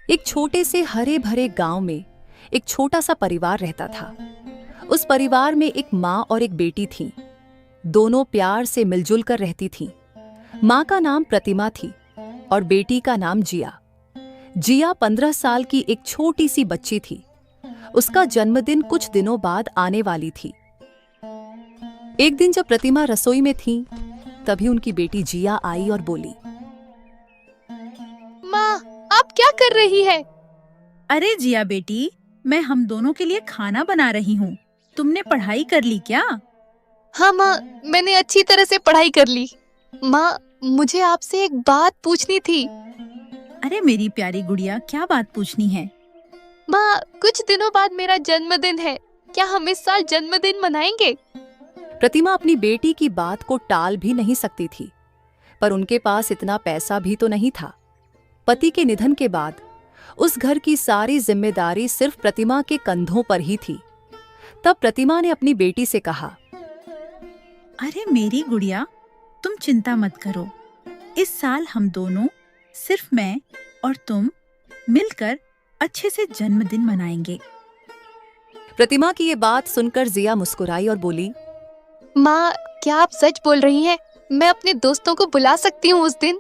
एक छोटे से हरे भरे गांव में एक छोटा सा परिवार रहता था। उस परिवार में एक माँ और एक बेटी थीं। दोनों प्यार से मिलजुल कर रहती थीं। माँ का नाम प्रतिमा थी और बेटी का नाम जिया। जिया 15 साल की एक छोटी सी बच्ची थी। उसका जन्मदिन कुछ दिनों बाद आने वाली थी। एक दिन जब प्रतिमा रसोई में थी, तभी उनकी बेटी जिया आई और बोली, माँ, आप क्या कर रही है? अरे जिया बेटी, मैं हम दोनों के लिए खाना बना रही हूँ। तुमने पढ़ाई कर ली क्या? हाँ माँ, मैंने अच्छी तरह से पढ़ाई कर ली। माँ, मुझे आपसे एक बात पूछनी थी। अरे मेरी प्यारी गुड़िया, क्या बात पूछनी है? माँ, कुछ दिनों बाद मेरा जन्मदिन है। क्या हम इस साल जन्मदिन मनाएंगे? प्रतिमा अपनी बेटी की बात को टाल भी नहीं सकती थी, पर उनके पास इतना पैसा भी तो नहीं था। पति के निधन के बाद उस घर की सारी जिम्मेदारी सिर्फ प्रतिमा के कंधों पर ही थी। तब प्रतिमा ने अपनी बेटी से कहा, अरे मेरी गुड़िया, तुम चिंता मत करो। इस साल हम दोनों, सिर्फ मैं और तुम, मिलकर अच्छे से जन्मदिन मनाएंगे। प्रतिमा की ये बात सुनकर जिया मुस्कुराई और बोली, माँ, क्या आप सच बोल रही हैं? मैं अपने दोस्तों को बुला सकती हूँ उस दिन?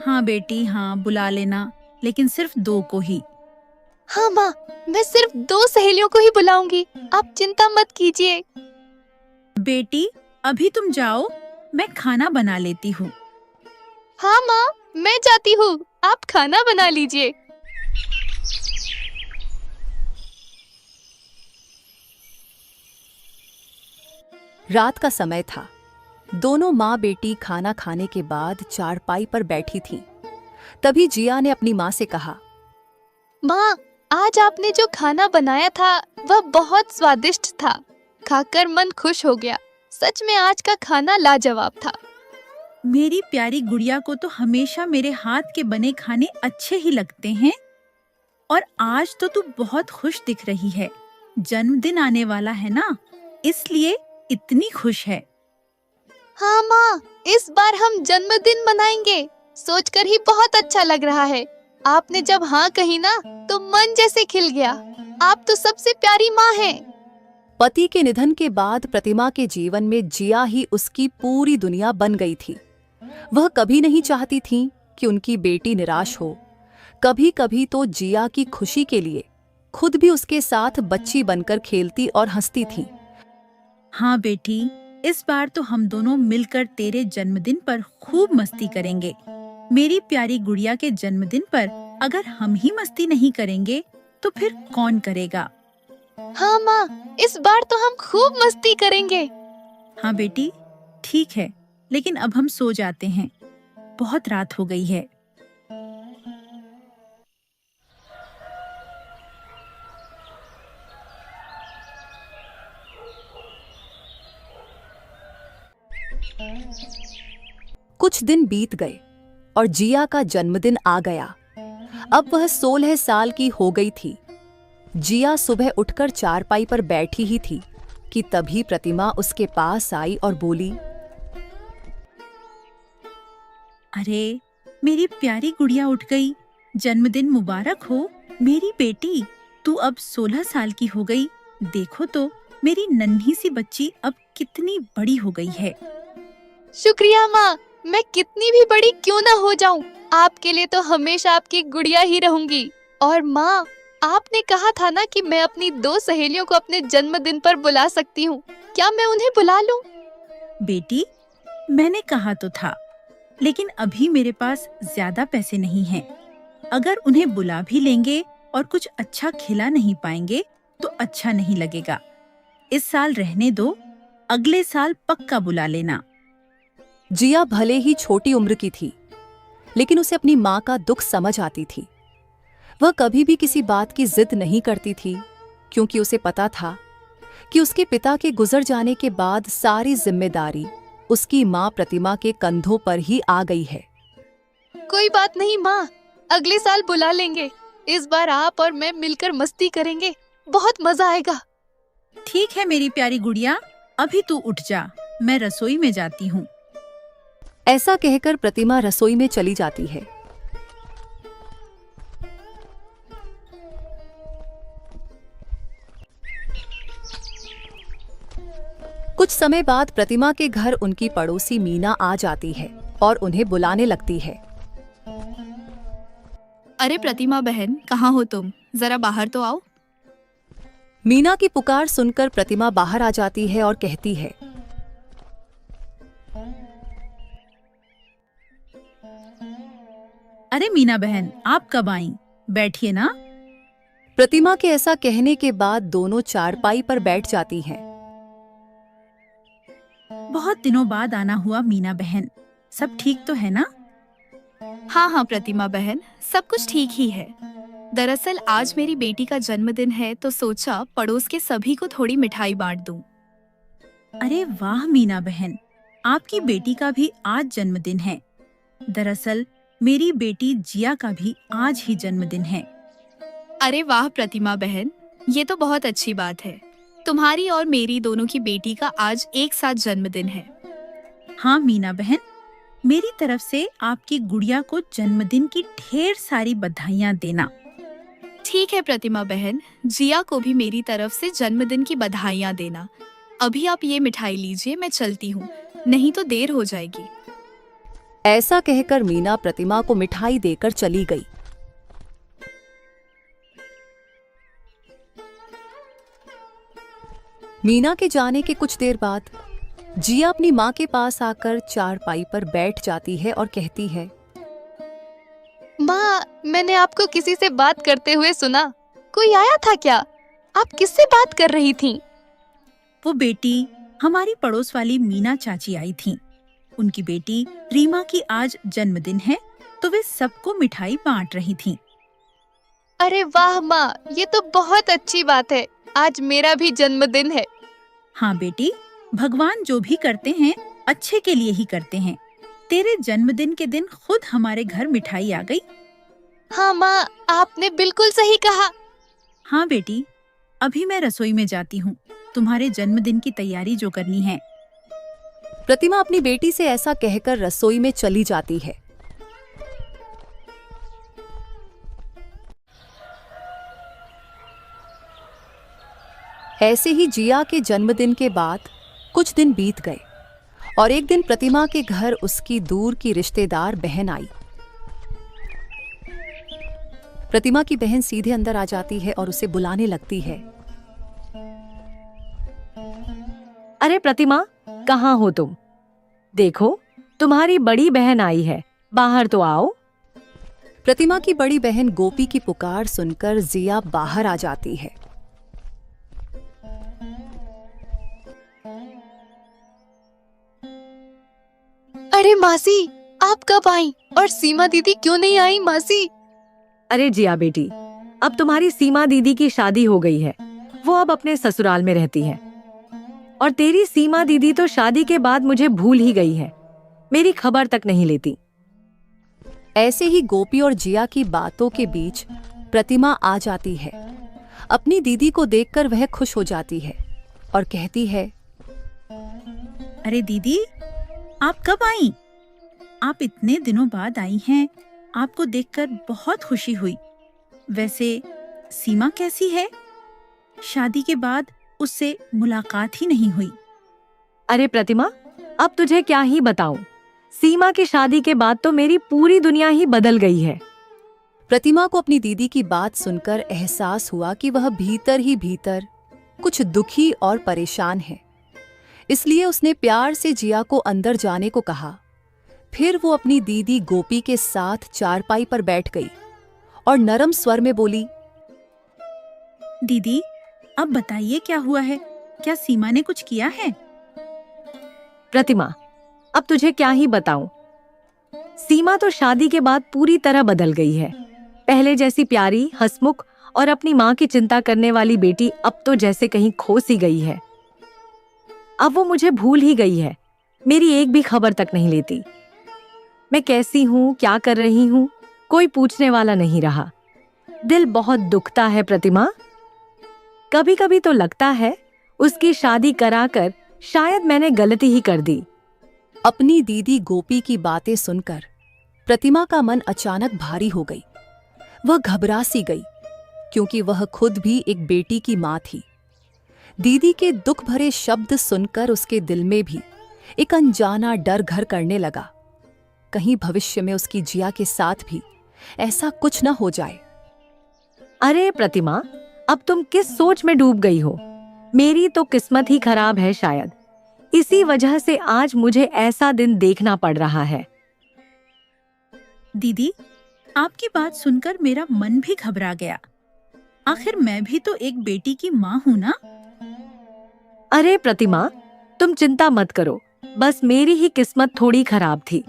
हाँ बेटी, हाँ बुला लेना, लेकिन सिर्फ 2 को ही। हाँ माँ, मैं सिर्फ 2 सहेलियों को ही बुलाऊंगी। आप चिंता मत कीजिए। बेटी, अभी तुम जाओ, मैं खाना बना लेती हूँ। हाँ माँ, मैं जाती हूँ। आप खाना बना लीजिए। रात का समय था। दोनों माँ बेटी खाना खाने के बाद चारपाई पर बैठी थीं। तभी जिया ने अपनी माँ से कहा, माँ, आज आपने जो खाना बनाया था वह बहुत स्वादिष्ट था। खाकर मन खुश हो गया। सच में आज का खाना लाजवाब था। मेरी प्यारी गुड़िया को तो हमेशा मेरे हाथ के बने खाने अच्छे ही लगते हैं। और आज तो तू बहुत खुश दिख रही है। जन्मदिन आने वाला है ना, इसलिए इतनी खुश है। हाँ माँ, इस बार हम जन्मदिन मनाएंगे। सोचकर ही बहुत अच्छा लग रहा है। आपने जब हाँ कही ना, तो मन जैसे खिल गया। आप तो सबसे प्यारी माँ हैं। पति के निधन के बाद प्रतिमा के जीवन में जिया ही उसकी पूरी दुनिया बन गई थी। वह कभी नहीं चाहती थी कि उनकी बेटी निराश हो। कभी कभी तो जिया की खुशी के लिए खुद भी उसके साथ बच्ची बनकर खेलती और हंसती थी। हाँ बेटी, इस बार तो हम दोनों मिलकर तेरे जन्मदिन पर खूब मस्ती करेंगे। मेरी प्यारी गुड़िया के जन्मदिन पर अगर हम ही मस्ती नहीं करेंगे तो फिर कौन करेगा? हाँ माँ, इस बार तो हम खूब मस्ती करेंगे। हाँ बेटी, ठीक है, लेकिन अब हम सो जाते हैं। बहुत रात हो गई है। कुछ दिन बीत गए और जिया का जन्मदिन आ गया। अब वह 16 साल की हो गई थी। जिया सुबह उठकर चारपाई पर बैठी ही थी कि तभी प्रतिमा उसके पास आई और बोली, अरे मेरी प्यारी गुड़िया उठ गई। जन्मदिन मुबारक हो मेरी बेटी। तू अब 16 साल की हो गई। देखो तो, मेरी नन्ही सी बच्ची अब कितनी बड़ी हो गई है। शुक्रिया माँ, मैं कितनी भी बड़ी क्यों ना हो जाऊँ, आपके लिए तो हमेशा आपकी गुड़िया ही रहूंगी। और माँ, आपने कहा था ना कि मैं अपनी 2 सहेलियों को अपने जन्मदिन पर बुला सकती हूँ। क्या मैं उन्हें बुला लूँ? बेटी, मैंने कहा तो था, लेकिन अभी मेरे पास ज्यादा पैसे नहीं हैं। अगर उन्हें बुला भी लेंगे और कुछ अच्छा खिला नहीं पाएंगे तो अच्छा नहीं लगेगा। इस साल रहने दो, अगले साल पक्का बुला लेना। जिया भले ही छोटी उम्र की थी, लेकिन उसे अपनी माँ का दुख समझ आती थी। वह कभी भी किसी बात की जिद नहीं करती थी, क्योंकि उसे पता था कि उसके पिता के गुजर जाने के बाद सारी जिम्मेदारी उसकी माँ प्रतिमा के कंधों पर ही आ गई है। कोई बात नहीं माँ, अगले साल बुला लेंगे। इस बार आप और मैं मिलकर मस्ती करेंगे। बहुत मजा आएगा। ठीक है मेरी प्यारी गुड़िया, अभी तू उठ जा, मैं रसोई में जाती हूँ। ऐसा कहकर प्रतिमा रसोई में चली जाती है। कुछ समय बाद प्रतिमा के घर उनकी पड़ोसी मीना आ जाती है और उन्हें बुलाने लगती है। अरे प्रतिमा बहन, कहाँ हो तुम? जरा बाहर तो आओ। मीना की पुकार सुनकर प्रतिमा बाहर आ जाती है और कहती है, अरे मीना बहन, आप कब आई? बैठिए ना। प्रतिमा के ऐसा कहने के बाद दोनों चारपाई पर बैठ जाती हैं। बहुत दिनों बाद आना हुआ मीना बहन, सब ठीक तो है ना? हाँ हाँ प्रतिमा बहन, सब कुछ ठीक ही है। दरअसल आज मेरी बेटी का जन्मदिन है तो सोचा पड़ोस के सभी को थोड़ी मिठाई बांट दूं। अरे वाह मीना बहन, आपकी बेटी का भी आज जन्मदिन है। दरअसल मेरी बेटी जिया का भी आज ही जन्मदिन है। अरे वाह प्रतिमा बहन, ये तो बहुत अच्छी बात है। तुम्हारी और मेरी दोनों की बेटी का आज एक साथ जन्मदिन है। हाँ मीना बहन, मेरी तरफ से आपकी गुड़िया को जन्मदिन की ढेर सारी बधाइयाँ देना। ठीक है प्रतिमा बहन, जिया को भी मेरी तरफ से जन्मदिन की बधाइयाँ देना। अभी आप ये मिठाई लीजिए, मैं चलती हूँ, नहीं तो देर हो जाएगी। ऐसा कहकर मीना प्रतिमा को मिठाई देकर चली गई। मीना के जाने के कुछ देर बाद जिया अपनी माँ के पास आकर चारपाई पर बैठ जाती है और कहती है, माँ, मैंने आपको किसी से बात करते हुए सुना। कोई आया था क्या? आप किससे बात कर रही थीं? वो बेटी हमारी पड़ोस वाली मीना चाची आई थीं। उनकी बेटी रीमा की आज जन्मदिन है तो वे सबको मिठाई बांट रही थीं। अरे वाह माँ, ये तो बहुत अच्छी बात है। आज मेरा भी जन्मदिन है। हाँ बेटी, भगवान जो भी करते हैं अच्छे के लिए ही करते हैं। तेरे जन्मदिन के दिन खुद हमारे घर मिठाई आ गई। हाँ माँ, आपने बिल्कुल सही कहा। हाँ बेटी, अभी मैं रसोई में जाती हूँ, तुम्हारे जन्मदिन की तैयारी जो करनी है। प्रतिमा अपनी बेटी से ऐसा कहकर रसोई में चली जाती है। ऐसे ही जिया के जन्मदिन के बाद कुछ दिन बीत गए और एक दिन प्रतिमा के घर उसकी दूर की रिश्तेदार बहन आई। प्रतिमा की बहन सीधे अंदर आ जाती है और उसे बुलाने लगती है। अरे प्रतिमा, कहाँ हो तुम? देखो, तुम्हारी बड़ी बहन आई है, बाहर तो आओ। प्रतिमा की बड़ी बहन गोपी की पुकार सुनकर जिया बाहर आ जाती है। अरे मासी, आप कब आई? और सीमा दीदी क्यों नहीं आई मासी? अरे जिया बेटी, अब तुम्हारी सीमा दीदी की शादी हो गई है। वो अब अपने ससुराल में रहती है। और तेरी सीमा दीदी तो शादी के बाद मुझे भूल ही गई है, मेरी खबर तक नहीं लेती। ऐसे ही गोपी और जिया की बातों के बीच प्रतिमा आ जाती है। अपनी दीदी को देखकर वह खुश हो जाती है और कहती है, अरे दीदी, आप कब आई? आप इतने दिनों बाद आई हैं, आपको देखकर बहुत खुशी हुई। वैसे सीमा कैसी है? शादी के बाद उससे मुलाकात ही नहीं हुई। अरे प्रतिमा, अब तुझे क्या ही बताऊं, सीमा की शादी के बाद तो मेरी पूरी दुनिया ही बदल गई है। प्रतिमा को अपनी दीदी की बात सुनकर एहसास हुआ कि वह भीतर ही भीतर कुछ दुखी और परेशान है। इसलिए उसने प्यार से जिया को अंदर जाने को कहा। फिर वो अपनी दीदी गोपी के साथ चारपाई पर बैठ गई और नरम स्वर में बोली, दीदी, अब बताइए क्या हुआ है? क्या सीमा ने कुछ किया है? प्रतिमा, अब तुझे क्या ही बताऊं, सीमा तो शादी के बाद पूरी तरह बदल गई है। पहले जैसी प्यारी, हंसमुख और अपनी माँ की चिंता करने वाली बेटी अब तो जैसे कहीं खो सी गई है। अब वो मुझे भूल ही गई है, मेरी एक भी खबर तक नहीं लेती। मैं कैसी हूँ, क्या कर रही हूँ, कोई पूछने वाला नहीं रहा। दिल बहुत दुखता है प्रतिमा। कभी कभी तो लगता है उसकी शादी कराकर शायद मैंने गलती ही कर दी। अपनी दीदी गोपी की बातें सुनकर प्रतिमा का मन अचानक भारी हो गई। वह घबरा सी गई क्योंकि वह खुद भी एक बेटी की माँ थी। दीदी के दुख भरे शब्द सुनकर उसके दिल में भी एक अनजाना डर घर करने लगा। कहीं भविष्य में उसकी जिया के साथ भी ऐसा कुछ न हो जाए। अरे प्रतिमा, अब तुम किस सोच में डूब गई हो? मेरी तो किस्मत ही खराब है शायद, इसी वजह से आज मुझे ऐसा दिन देखना पड़ रहा है। दीदी, आपकी बात सुनकर मेरा मन भी घबरा गया। आखिर मैं भी तो एक बेटी की माँ हूँ ना। अरे प्रतिमा, तुम चिंता मत करो, बस मेरी ही किस्मत थोड़ी खराब थी,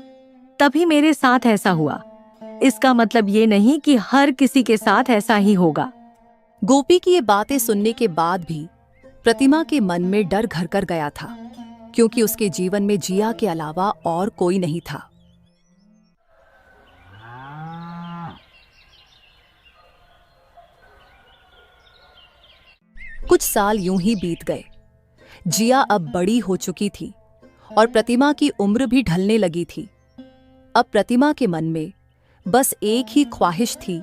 तभी मेरे साथ ऐसा हुआ। इसका मतलब ये नहीं कि हर किसी के साथ ऐसा ही होगा। गोपी की ये बातें सुनने के बाद भी प्रतिमा के मन में डर घर कर गया था, क्योंकि उसके जीवन में जिया के अलावा और कोई नहीं था। कुछ साल यूं ही बीत गए। जिया अब बड़ी हो चुकी थी और प्रतिमा की उम्र भी ढलने लगी थी। अब प्रतिमा के मन में बस एक ही ख्वाहिश थी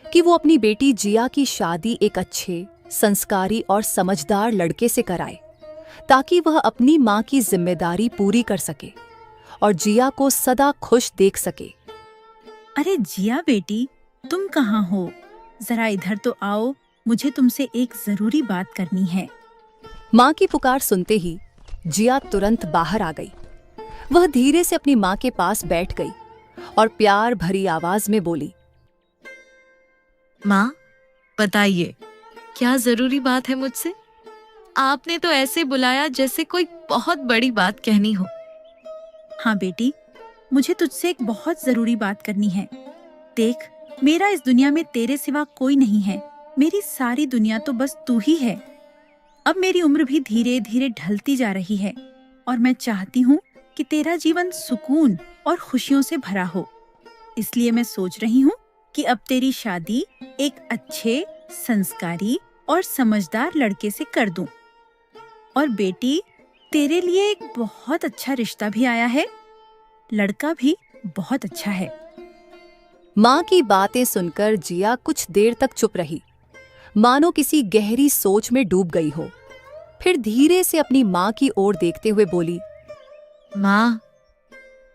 कि वो अपनी बेटी जिया की शादी एक अच्छे, संस्कारी और समझदार लड़के से कराए, ताकि वह अपनी माँ की जिम्मेदारी पूरी कर सके और जिया को सदा खुश देख सके। अरे जिया बेटी, तुम कहाँ हो? जरा इधर तो आओ, मुझे तुमसे एक जरूरी बात करनी है। माँ की पुकार सुनते ही जिया तुरंत बाहर आ गई। वह धीरे से अपनी माँ के पास बैठ गई और प्यार भरी आवाज में बोली, माँ, बताइए, क्या जरूरी बात है मुझसे? आपने तो ऐसे बुलाया जैसे कोई बहुत बड़ी बात कहनी हो। हाँ बेटी, मुझे तुझसे एक बहुत जरूरी बात करनी है। देख, मेरा इस दुनिया में तेरे सिवा कोई नहीं है। मेरी सारी दुनिया तो बस तू ही है। अब मेरी उम्र भी धीरे धीरे ढलती जा रही है और मैं चाहती हूँ कि तेरा जीवन सुकून और खुशियों से भरा हो। इसलिए मैं सोच रही हूँ कि अब तेरी शादी एक अच्छे, संस्कारी और समझदार लड़के से कर दूं। और बेटी, तेरे लिए एक बहुत अच्छा रिश्ता भी आया है। लड़का भी बहुत अच्छा है। माँ की बातें सुनकर जिया कुछ देर तक चुप रही, मानो किसी गहरी सोच में डूब गई हो। फिर धीरे से अपनी माँ की ओर देखते हुए बोली, माँ,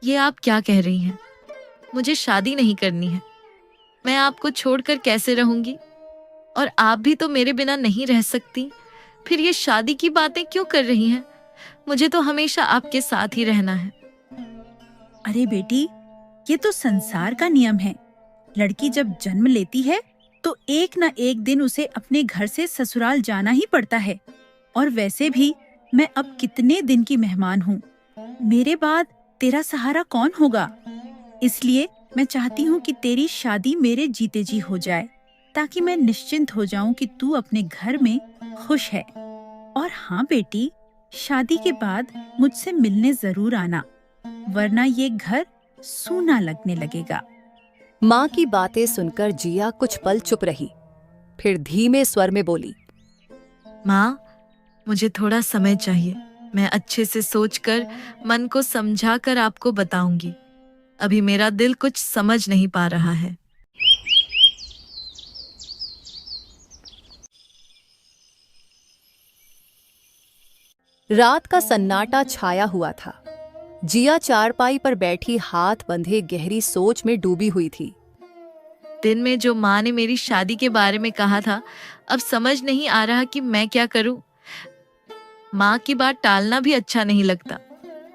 ये आप क्या कह रही हैं? मुझे शादी नहीं करनी है। मैं आपको छोड़कर कैसे रहूंगी? और आप भी तो मेरे बिना नहीं रह सकती। फिर ये शादी की बातें क्यों कर रही हैं? मुझे तो हमेशा आपके साथ ही रहना है। अरे बेटी, ये तो संसार का नियम है। लड़की जब जन्म लेती है तो एक न एक दिन उसे अपने घर से ससुराल जाना ही पड़ता है। और वैसे भी मैं अब कितने दिन की मेहमान हूँ। मेरे बाद तेरा सहारा कौन होगा? इसलिए मैं चाहती हूँ कि तेरी शादी मेरे जीते जी हो जाए, ताकि मैं निश्चिंत हो जाऊं कि तू अपने घर में खुश है। और हाँ बेटी, शादी के बाद मुझसे मिलने जरूर आना, वरना ये घर सूना लगने लगेगा। माँ की बातें सुनकर जिया कुछ पल चुप रही, फिर धीमे स्वर में बोली, माँ, मुझे थोड़ा समय चाहिए। मैं अच्छे से सोचकर, मन को समझाकर आपको बताऊंगी। अभी मेरा दिल कुछ समझ नहीं पा रहा है। रात का सन्नाटा छाया हुआ था। जिया चारपाई पर बैठी हाथ बंधे गहरी सोच में डूबी हुई थी। दिन में जो माँ ने मेरी शादी के बारे में कहा था, अब समझ नहीं आ रहा कि मैं क्या करूं। माँ की बात टालना भी अच्छा नहीं लगता,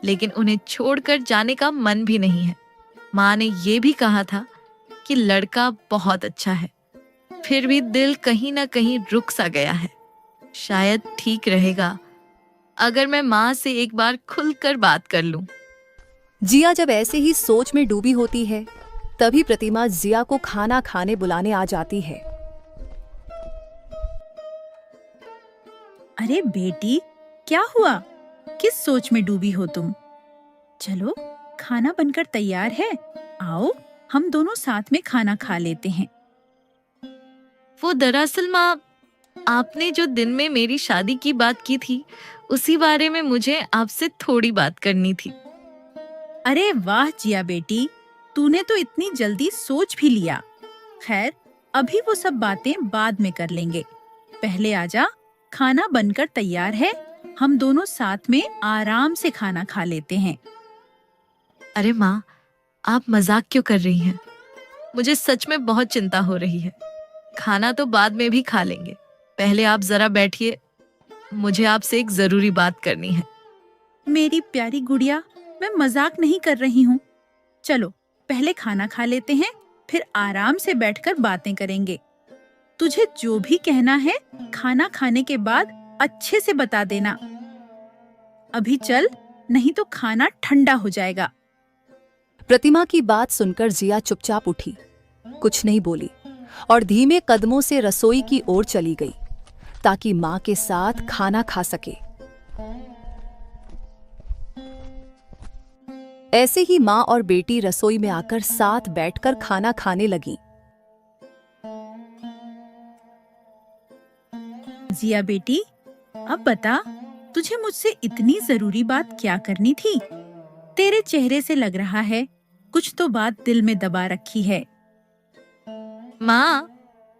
लेकिन उन्हें छोड़कर जाने का मन भी नहीं है। माँ ने ये भी कहा था कि लड़का बहुत अच्छा है, फिर भी दिल कहीं ना कहीं रुक सा गया है। शायद ठीक रहेगा अगर मैं माँ से एक बार खुलकर बात कर लूं। जिया जब ऐसे ही सोच में डूबी होती है, तभी प्रतिमा जिया को खाना खाने बुलाने आ जाती है। अरे बेटी, क्या हुआ? किस सोच में डूबी हो तुम? चलो, खाना बनकर तैयार है। आओ, हम दोनों साथ में खाना खा लेते हैं। वो दरअसल माँ, आपने जो दिन में मेरी शादी की बात की थी, उसी बारे में मुझे आपसे थोड़ी बात करनी थी। अरे वाह जिया बेटी, तूने तो इतनी जल्दी सोच भी लिया। खैर, अभी वो सब बातें बाद में कर लेंगे। पहले आजा खाना बनकर तैयार है, हम दोनों साथ में आराम से खाना खा लेते हैं। अरे माँ, आप मजाक क्यों कर रही हैं? मुझे सच में बहुत चिंता हो रही है। खाना तो बाद में भी खा लेंगे, पहले आप जरा बैठिए, मुझे आपसे एक जरूरी बात करनी है। मेरी प्यारी गुड़िया, मैं मजाक नहीं कर रही हूँ। चलो पहले खाना खा लेते हैं, फिर आराम से बैठकर बातें करेंगे। तुझे जो भी कहना है खाना खाने के बाद अच्छे से बता देना। अभी चल, नहीं तो खाना ठंडा हो जाएगा। प्रतिमा की बात सुनकर जिया चुपचाप उठी, कुछ नहीं बोली और धीमे कदमों से रसोई की ओर चली गई ताकि मां के साथ खाना खा सके। ऐसे ही मां और बेटी रसोई में आकर साथ बैठकर खाना खाने लगी। जिया बेटी, अब बता, तुझे मुझसे इतनी जरूरी बात क्या करनी थी? तेरे चेहरे से लग रहा है कुछ तो बात दिल में दबा रखी है। माँ,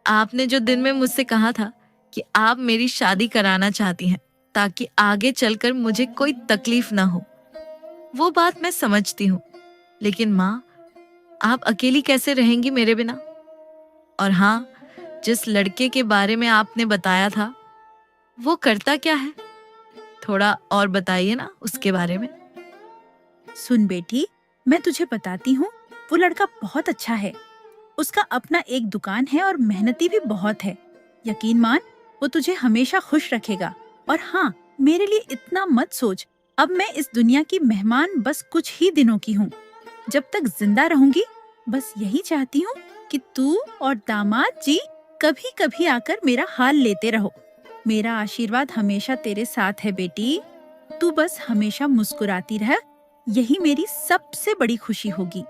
आपने जो दिन में मुझसे कहा था कि आप मेरी शादी कराना चाहती हैं ताकि आगे चलकर मुझे कोई तकलीफ ना हो, वो बात मैं समझती हूँ, लेकिन माँ, आप अकेली कैसे रहेंगी मेरे बिना? और हाँ, जिस लड़के के बारे में आपने बताया था, वो करता क्या है? थोड़ा और बताइए ना उसके बारे में। सुन बेटी, मैं तुझे बताती हूँ, वो लड़का बहुत अच्छा है। उसका अपना एक दुकान है और मेहनती भी बहुत है। यकीन मान, वो तुझे हमेशा खुश रखेगा। और हाँ, मेरे लिए इतना मत सोच, अब मैं इस दुनिया की मेहमान बस कुछ ही दिनों की हूँ। जब तक जिंदा रहूंगी, बस यही चाहती हूँ कि तू और दामाद जी कभी कभी आकर मेरा हाल लेते रहो। मेरा आशीर्वाद हमेशा तेरे साथ है बेटी। तू बस हमेशा मुस्कुराती रह, यही मेरी सबसे बड़ी खुशी होगी।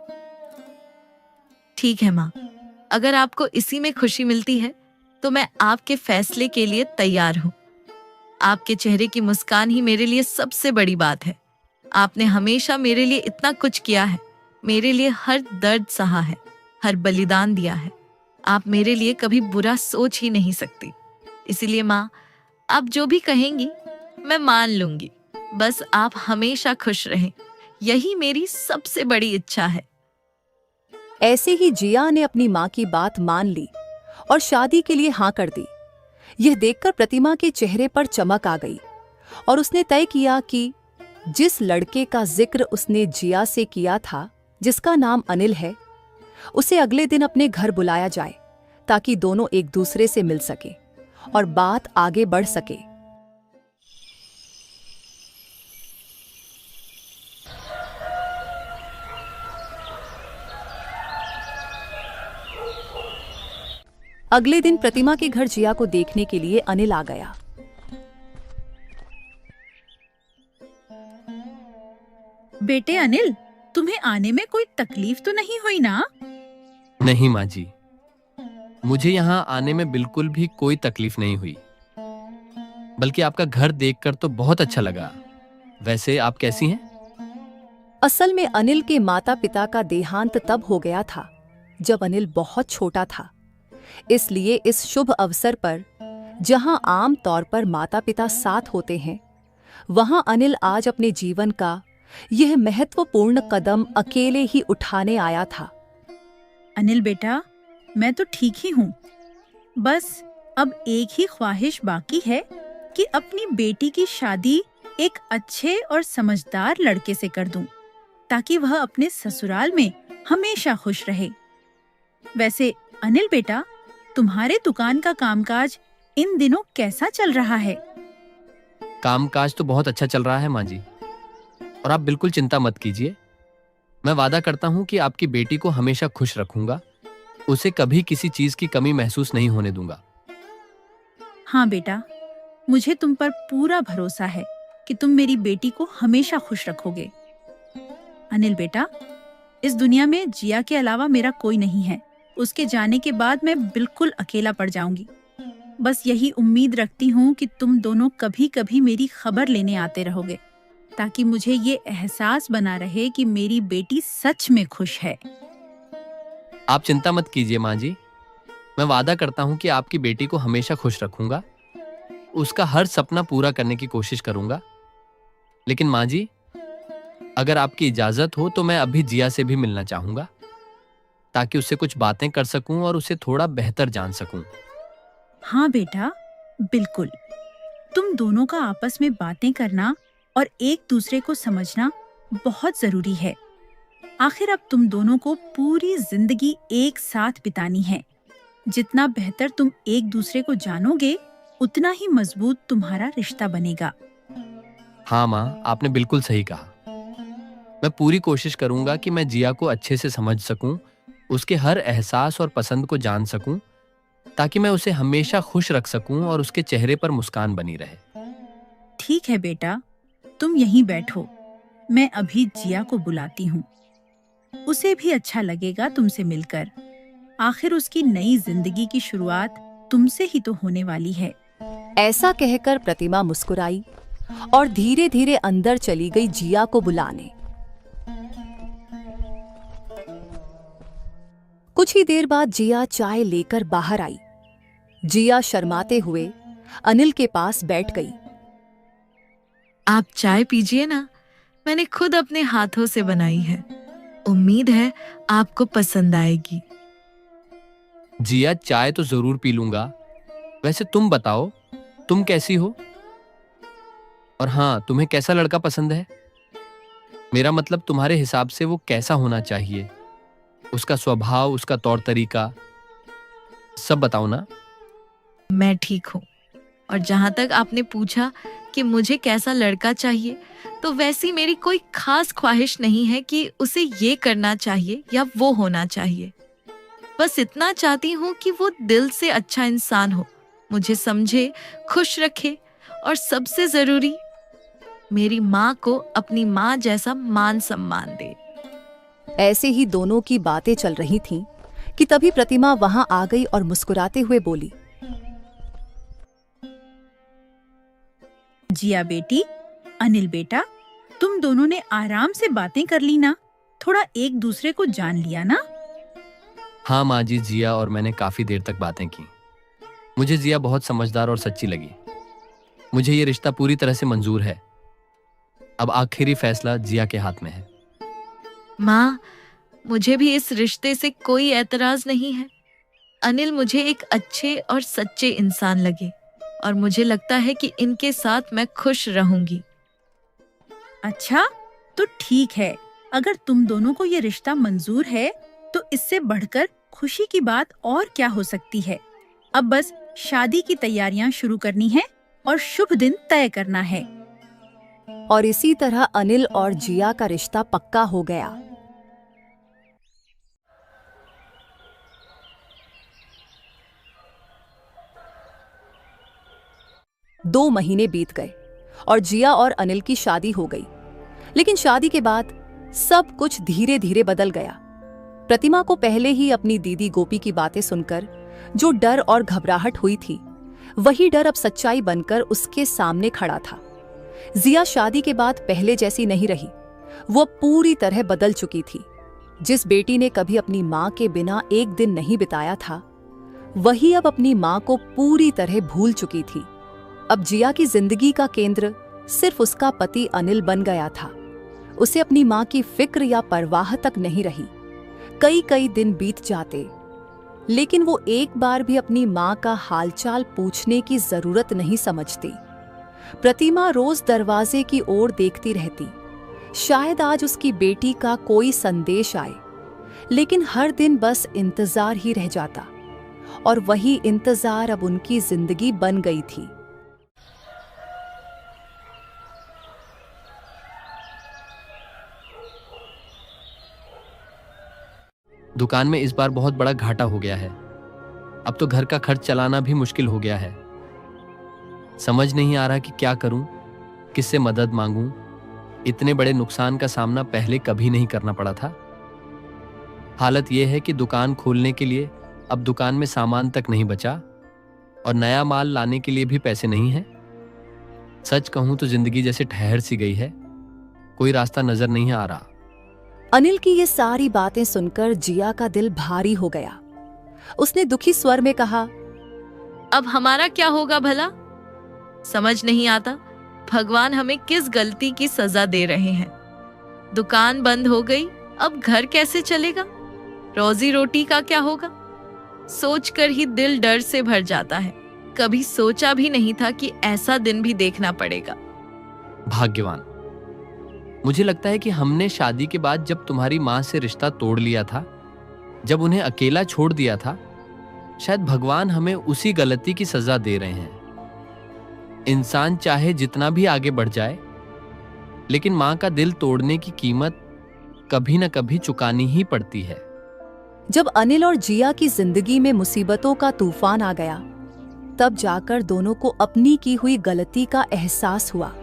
ठीक है माँ, अगर आपको इसी में खुशी मिलती है तो मैं आपके फैसले के लिए तैयार हूँ। आपके चेहरे की मुस्कान ही मेरे लिए सबसे बड़ी बात है। आपने हमेशा मेरे लिए इतना कुछ किया है, मेरे लिए हर दर्द सहा है, हर बलिदान दिया है। आप मेरे लिए कभी बुरा सोच ही नहीं सकती। इसीलिए माँ, आप जो भी कहेंगी मैं मान लूंगी। बस आप हमेशा खुश रहें, यही मेरी सबसे बड़ी इच्छा है। ऐसे ही जिया ने अपनी मां की बात मान ली और शादी के लिए हाँ कर दी। यह देखकर प्रतिमा के चेहरे पर चमक आ गई और उसने तय किया कि जिस लड़के का जिक्र उसने जिया से किया था, जिसका नाम अनिल है, उसे अगले दिन अपने घर बुलाया जाए ताकि दोनों एक दूसरे से मिल सके और बात आगे बढ़ सके। अगले दिन प्रतिमा के घर जिया को देखने के लिए अनिल आ गया। बेटे अनिल, तुम्हें आने में कोई तकलीफ तो नहीं हुई ना? नहीं माँ जी, मुझे यहाँ आने में बिल्कुल भी कोई तकलीफ नहीं हुई, बल्कि आपका घर देखकर तो बहुत अच्छा लगा। वैसे आप कैसी हैं? असल में अनिल के माता पिता का देहांत तब हो गया था जब अनिल बहुत छोटा था। इसलिए इस शुभ अवसर पर, जहां आम तौर पर माता पिता साथ होते हैं, वहां अनिल आज अपने जीवन का यह महत्वपूर्ण कदम अकेले ही उठाने आया था। अनिल बेटा, मैं तो ठीक ही हूँ। बस अब एक ही ख्वाहिश बाकी है कि अपनी बेटी की शादी एक अच्छे और समझदार लड़के से कर दूं, ताकि वह अपने ससुराल में हमेशा खुश रहे। वैसे अनिल बेटा, तुम्हारे दुकान का कामकाज इन दिनों कैसा चल रहा है? कामकाज तो बहुत अच्छा चल रहा है माँ जी, और आप बिल्कुल चिंता मत कीजिए। मैं वादा करता हूँ कि आपकी बेटी को हमेशा खुश रखूंगा, उसे कभी किसी चीज की कमी महसूस नहीं होने दूंगा। हाँ बेटा, मुझे तुम पर पूरा भरोसा है कि तुम मेरी बेटी को हमेशा खुश रखोगे। अनिल बेटा, इस दुनिया में जिया के अलावा मेरा कोई नहीं है। उसके जाने के बाद मैं बिल्कुल अकेला पड़ जाऊंगी। बस यही उम्मीद रखती हूँ कि तुम दोनों कभी कभी मेरी खबर लेने आते रहोगे, ताकि मुझे ये एहसास बना रहे कि मेरी बेटी सच में खुश है। आप चिंता मत कीजिए माँ जी, मैं वादा करता हूँ कि आपकी बेटी को हमेशा खुश रखूंगा। उसका हर सपना पूरा करने की कोशिश करूंगा। लेकिन माँ जी, अगर आपकी इजाजत हो तो मैं अभी जिया से भी मिलना चाहूंगा, ताकि उससे कुछ बातें कर सकूं और उसे थोड़ा बेहतर जान सकूं। हाँ बेटा, बिल्कुल। तुम दोनों का आपस में बातें करना और एक दूसरे को समझना बहुत जरूरी है। आखिर अब तुम दोनों को पूरी जिंदगी एक साथ बितानी है। जितना बेहतर तुम एक दूसरे को जानोगे, उतना ही मजबूत तुम्हारा रिश्ता बनेगा। हाँ माँ, आपने बिल्कुल सही कहा। मैं पूरी कोशिश करूंगा कि मैं जिया को अच्छे से समझ सकूं, उसके हर एहसास और पसंद को जान सकूं, ताकि मैं उसे हमेशा खुश रख सकूं और उसके चेहरे पर मुस्कान बनी रहे। ठीक है बेटा, तुम यहीं बैठो। मैं अभी जिया को बुलाती हूँ। उसे भी अच्छा लगेगा तुमसे मिलकर। आखिर उसकी नई जिंदगी की शुरुआत तुमसे ही तो होने वाली है। ऐसा कहकर प्रतिमा मुस्कुराई और धीरे धीरे अंदर चली गई जिया को बुलाने। कुछ ही देर बाद जिया चाय लेकर बाहर आई। जिया शर्माते हुए अनिल के पास बैठ गई। आप चाय पीजिए ना, मैंने खुद अपने हाथों से बनाई है। उम्मीद है आपको पसंद आएगी। जिया, चाय तो जरूर पी लूंगा। वैसे तुम बताओ, तुम कैसी हो? और हाँ, तुम्हें कैसा लड़का पसंद है? मेरा मतलब तुम्हारे हिसाब से वो कैसा होना चाहिए, उसका स्वभाव, उसका तौर तरीका, सब बताओ ना। मैं ठीक हूँ। और जहाँ तक आपने पूछा कि मुझे कैसा लड़का चाहिए, तो वैसी मेरी कोई खास ख्वाहिश नहीं है कि उसे ये करना चाहिए या वो होना चाहिए। बस इतना चाहती हूँ कि वो दिल से अच्छा इंसान हो, मुझे समझे, खुश रखे और सबसे जरूरी, मेरी माँ को अपनी माँ जैसा मान सम्मान दे। ऐसे ही दोनों की बातें चल रही थीं कि तभी प्रतिमा वहां आ गई और मुस्कुराते हुए बोली, जिया बेटी, अनिल बेटा, तुम दोनों ने आराम से बातें कर ली ना? थोड़ा एक दूसरे को जान लिया ना? हाँ माँ जी, जिया और मैंने काफी देर तक बातें की। मुझे जिया बहुत समझदार और सच्ची लगी। मुझे ये रिश्ता पूरी तरह से मंजूर है। अब आखिरी फैसला जिया के हाथ में है। माँ, मुझे भी इस रिश्ते से कोई एतराज नहीं है। अनिल मुझे एक अच्छे और सच्चे इंसान लगे और मुझे लगता है कि इनके साथ मैं खुश रहूंगी। अच्छा, तो ठीक है। अगर तुम दोनों को ये रिश्ता मंजूर है, तो इससे बढ़कर खुशी की बात और क्या हो सकती है। अब बस शादी की तैयारियां शुरू करनी है और शुभ दिन तय करना है। और इसी तरह अनिल और जिया का रिश्ता पक्का हो गया। दो महीने बीत गए और जिया और अनिल की शादी हो गई। लेकिन शादी के बाद सब कुछ धीरे धीरे बदल गया। प्रतिमा को पहले ही अपनी दीदी गोपी की बातें सुनकर जो डर और घबराहट हुई थी, वही डर अब सच्चाई बनकर उसके सामने खड़ा था। जिया शादी के बाद पहले जैसी नहीं रही। वो पूरी तरह बदल चुकी थी। जिस बेटी ने कभी अपनी माँ के बिना एक दिन नहीं बिताया था, वही अब अपनी माँ को पूरी तरह भूल चुकी थी। अब जिया की जिंदगी का केंद्र सिर्फ उसका पति अनिल बन गया था। उसे अपनी माँ की फिक्र या परवाह तक नहीं रही। कई कई दिन बीत जाते, लेकिन वो एक बार भी अपनी माँ का हालचाल पूछने की जरूरत नहीं समझती। प्रतिमा रोज दरवाजे की ओर देखती रहती, शायद आज उसकी बेटी का कोई संदेश आए। लेकिन हर दिन बस इंतजार ही रह जाता, और वही इंतजार अब उनकी जिंदगी बन गई थी। दुकान में इस बार बहुत बड़ा घाटा हो गया है। अब तो घर का खर्च चलाना भी मुश्किल हो गया है। समझ नहीं आ रहा कि क्या करूं, किससे मदद मांगूं। इतने बड़े नुकसान का सामना पहले कभी नहीं करना पड़ा था। हालत यह है कि दुकान खोलने के लिए अब दुकान में सामान तक नहीं बचा और नया माल लाने के लिए भी पैसे नहीं हैं। सच कहूं तो जिंदगी जैसे ठहर सी गई है, कोई रास्ता नजर नहीं आ रहा। अनिल की ये सारी बातें सुनकर जिया का दिल भारी हो गया। उसने दुखी स्वर में कहा, अब हमारा क्या होगा भला? समझ नहीं आता भगवान हमें किस गलती की सजा दे रहे हैं। दुकान बंद हो गई, अब घर कैसे चलेगा? रोजी रोटी का क्या होगा? सोचकर ही दिल डर से भर जाता है। कभी सोचा भी नहीं था कि ऐसा दिन भी देखना पड़ेगा। भाग्यवान। मुझे लगता है कि हमने शादी के बाद जब तुम्हारी माँ से रिश्ता तोड़ लिया था, जब उन्हें अकेला छोड़ दिया था, शायद भगवान हमें उसी गलती की सजा दे रहे हैं। इंसान चाहे जितना भी आगे बढ़ जाए, लेकिन माँ का दिल तोड़ने की कीमत कभी न कभी चुकानी ही पड़ती है। जब अनिल और जिया की जिंदगी में मुसीबतों का तूफान आ गया, तब जाकर दोनों को अपनी की हुई गलती का एहसास हुआ।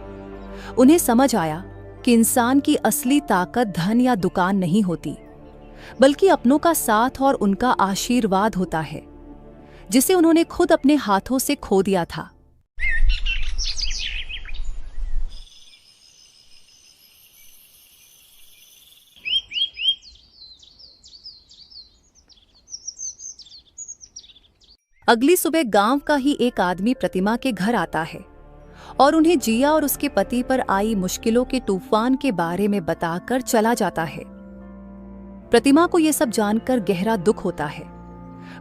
उन्हें समझ आया कि इंसान की असली ताकत धन या दुकान नहीं होती, बल्कि अपनों का साथ और उनका आशीर्वाद होता है, जिसे उन्होंने खुद अपने हाथों से खो दिया था। अगली सुबह गांव का ही एक आदमी प्रतिमा के घर आता है और उन्हें जिया और उसके पति पर आई मुश्किलों के तूफान के बारे में बताकर चला जाता है। प्रतिमा को यह सब जानकर गहरा दुख होता है।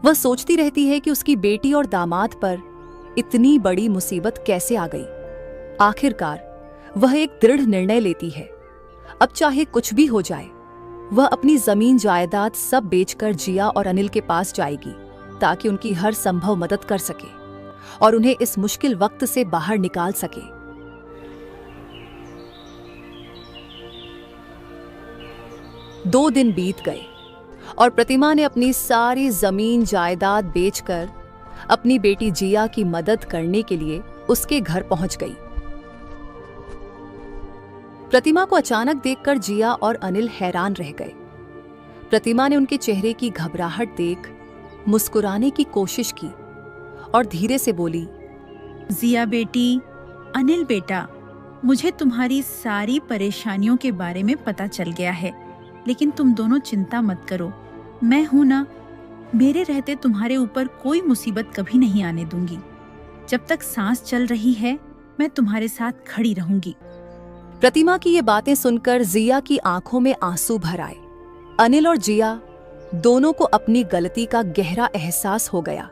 वह सोचती रहती है कि उसकी बेटी और दामाद पर इतनी बड़ी मुसीबत कैसे आ गई। आखिरकार वह एक दृढ़ निर्णय लेती है। अब चाहे कुछ भी हो जाए, वह अपनी जमीन जायदाद सब बेचकर जिया और अनिल के पास जाएगी, ताकि उनकी हर संभव मदद कर सके और उन्हें इस मुश्किल वक्त से बाहर निकाल सके। 2 दिन बीत गए और प्रतिमा ने अपनी सारी जमीन जायदाद बेचकर अपनी बेटी जिया की मदद करने के लिए उसके घर पहुंच गई। प्रतिमा को अचानक देखकर जिया और अनिल हैरान रह गए। प्रतिमा ने उनके चेहरे की घबराहट देख मुस्कुराने की कोशिश की और धीरे से बोली, जिया बेटी, अनिल बेटा, मुझे तुम्हारी सारी परेशानियों के बारे में पता चल गया है, लेकिन तुम दोनों चिंता मत करो। मैं हूं ना, मेरे रहते तुम्हारे ऊपर कोई मुसीबत कभी नहीं आने दूंगी। जब तक सांस चल रही है, मैं तुम्हारे साथ खड़ी रहूंगी। प्रतिमा की ये बातें सुनकर जिया की आंखों में आंसू भर आए। अनिल और जिया दोनों को अपनी गलती का गहरा एहसास हो गया।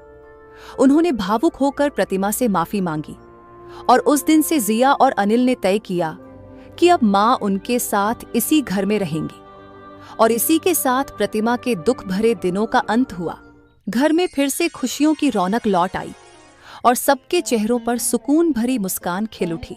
उन्होंने भावुक होकर प्रतिमा से माफी मांगी और उस दिन से जिया और अनिल ने तय किया कि अब मां उनके साथ इसी घर में रहेंगी। और इसी के साथ प्रतिमा के दुख भरे दिनों का अंत हुआ। घर में फिर से खुशियों की रौनक लौट आई और सबके चेहरों पर सुकून भरी मुस्कान खिल उठी।